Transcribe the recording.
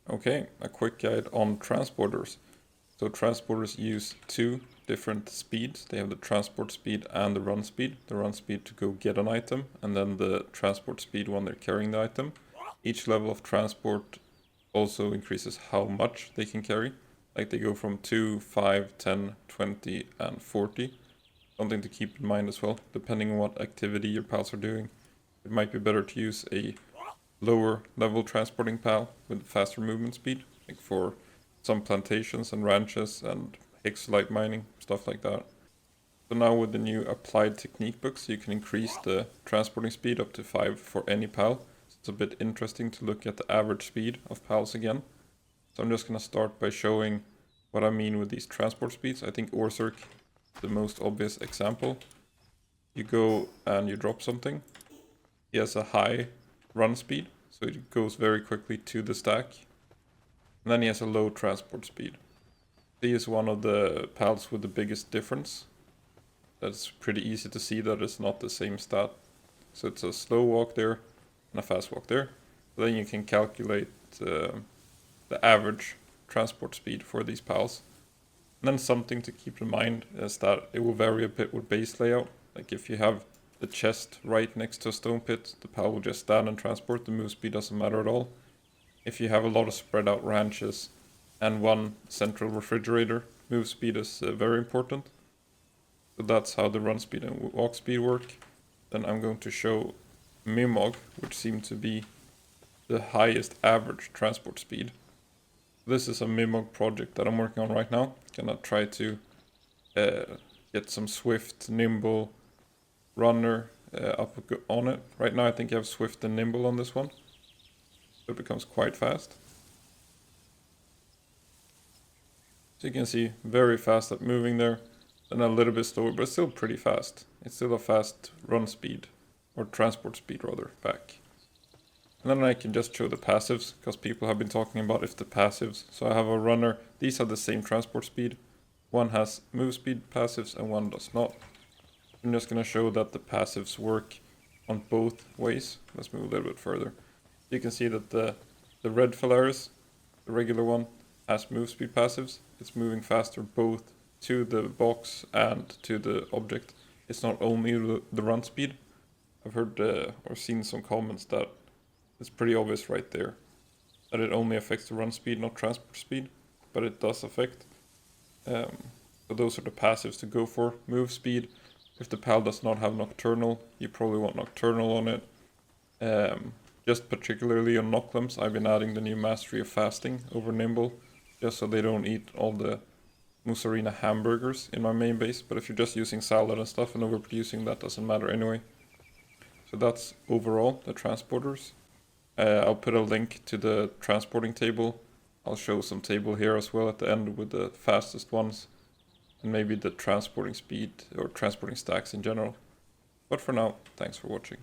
Okay, a quick guide on transporters. So transporters use two different speeds. They have the transport speed and the run speed. The run speed to go get an item, and then the transport speed when they're carrying the item. Each level of transport also increases how much they can carry. Like they go from 2, 5, 10, 20, and 40. Something to keep in mind as well, depending on what activity your pals are doing. It might be better to use a lower level transporting pal with faster movement speed, like for some plantations and ranches and Hexalite mining, stuff like that. So now with the new applied technique books, you can increase the transporting speed up to 5 for any pal. So it's a bit interesting to look at the average speed of pals again. So I'm just going to start by showing what I mean with these transport speeds. I think Orsurk is the most obvious example. You go and you drop something. He has a high run speed, so it goes very quickly to the stack. And then he has a low transport speed. He is one of the pals with the biggest difference. That's pretty easy to see that it's not the same stat. So it's a slow walk there and a fast walk there. Then you can calculate the average transport speed for these pals. And then something to keep in mind is that it will vary a bit with base layout. Like if you have the chest right next to a stone pit, the pal will just stand and transport, the move speed doesn't matter at all. If you have a lot of spread out ranches and one central refrigerator, move speed is very important. So that's how the run speed and walk speed work. Then I'm going to show Mimog, which seemed to be the highest average transport speed. This is a Mimog project that I'm working on right now. Gonna try to get some swift, nimble runner up on it. Right now I think I have swift and nimble on this one. So it becomes quite fast. So you can see very fast at moving there. Then a little bit slower, but still pretty fast. It's still a fast run speed, or transport speed rather, back. And then I can just show the passives, because people have been talking about if the passives. So I have a runner, these have the same transport speed. One has move speed passives and one does not. I'm just going to show that the passives work on both ways. Let's move a little bit further. You can see that the red Phalaris, the regular one, has move speed passives. It's moving faster both to the box and to the object. It's not only the run speed. I've heard or seen some comments that it's pretty obvious right there that it only affects the run speed, not transport speed, but it does affect. So those are the passives to go for. Move speed. If the pal does not have Nocturnal, you probably want Nocturnal on it. Just particularly on Noclums, I've been adding the new Mastery of Fasting over Nimble, just so they don't eat all the Musarina hamburgers in my main base. But if you're just using salad and stuff and overproducing, that doesn't matter anyway. So that's overall the transporters. I'll put a link to the transporting table. I'll show some table here as well at the end with the fastest ones. And maybe the transporting speed or transporting stacks in general. But for now, thanks for watching.